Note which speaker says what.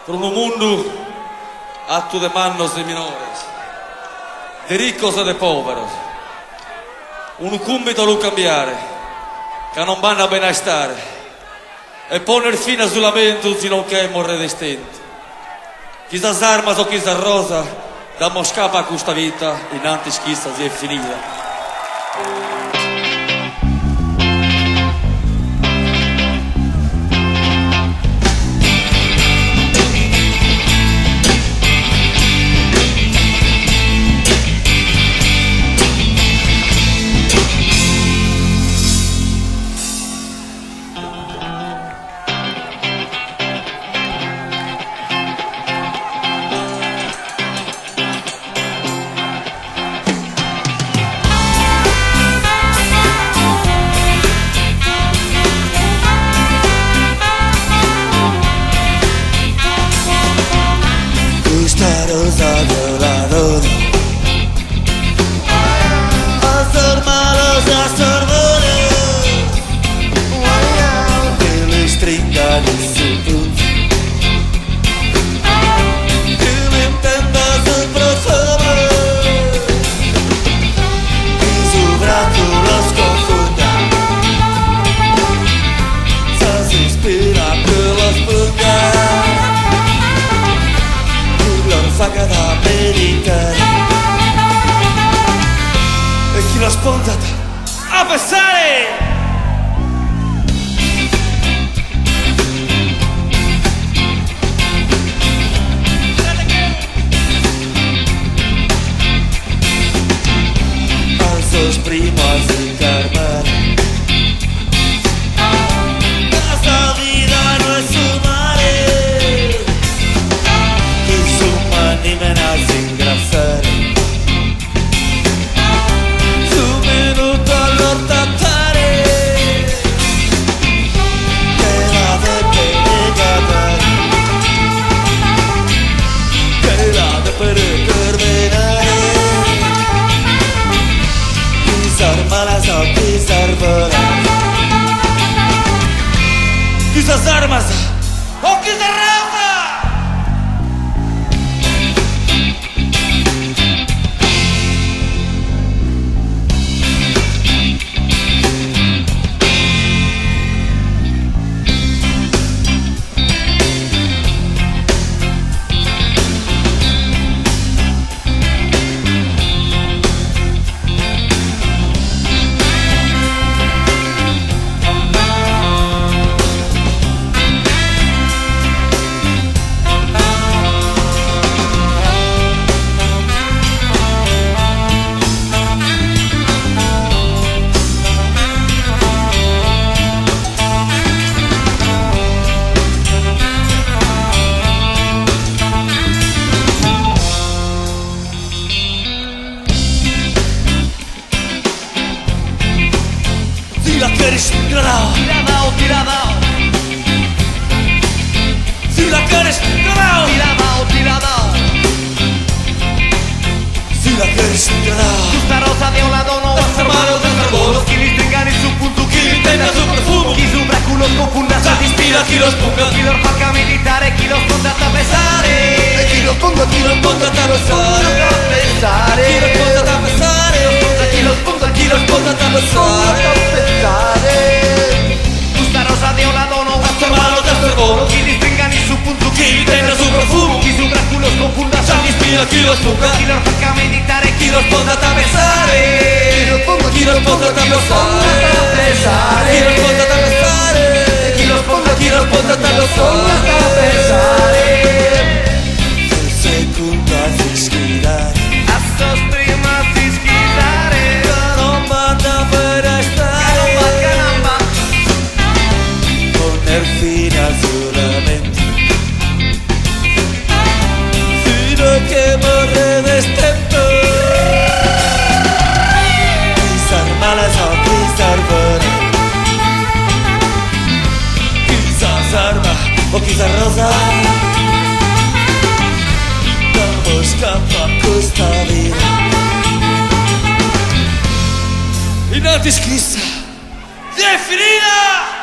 Speaker 1: por un mundo atto de manos de menores, de ricos e de poveri. Un compito lo cambiare, che non vanno a benestare, e poner fine al lamento se non che morre distinto. Chi sa armas o chi sa rosa, dammo scapa a questa vita, in antes chissà si è finita.
Speaker 2: Rosa violadora, azul malos astorbones, que le stringa di su, que le intenta su profumo, y su brazo los confunda, se inspira que los ponga. Faca da americana e chi l'ha spuntata a passare. Al sos primo a incarnare. Esta vida no es su mare. Ni me nace ingrassare su minuto all'ortantare che la deve negare, che la deve terminare. Quizás malas o quizás buenas, quizás armas o quizás raza. Si la quieres, tirada, tirada. Si la quieres, tirada, tirada. Si la quieres, tirada.
Speaker 3: Questa rosa de un lado no va a ser malo del carbono. Chi li stringa en su punto, chi li intenta su profumo. Chi su bracu los confunda, se ispira, chi los ponga. Chi los faca meditare, chi los ponga a pensare.
Speaker 2: E chi lo ponga a pensare.
Speaker 3: Chi los ponga a pensare.
Speaker 2: Chi lo ponga a pensare.
Speaker 3: Questa rosa de un lado no va a ser malo del carbono. Chi li stringa en su punto, chi li intenta su profumo. Chi su bracu los confunda, se ispira, chi los ponga. Chi los faca meditare, chi los ponga a pensare.
Speaker 2: Chi lo ponga a pensare.
Speaker 3: Chi los ponga a pensare.
Speaker 2: Chi lo ponga
Speaker 3: a pensare.
Speaker 2: Secunda di schidare.
Speaker 3: A sos primas di schidare.
Speaker 2: Non vanno per stare.
Speaker 3: Caramba.
Speaker 2: Poner fine al lamento. Fino che morre destento. Quizás malas o quizás buenas. Quizás arma o quizás rosa. Damos campo a questa vita.
Speaker 1: In antes chissà si è finita.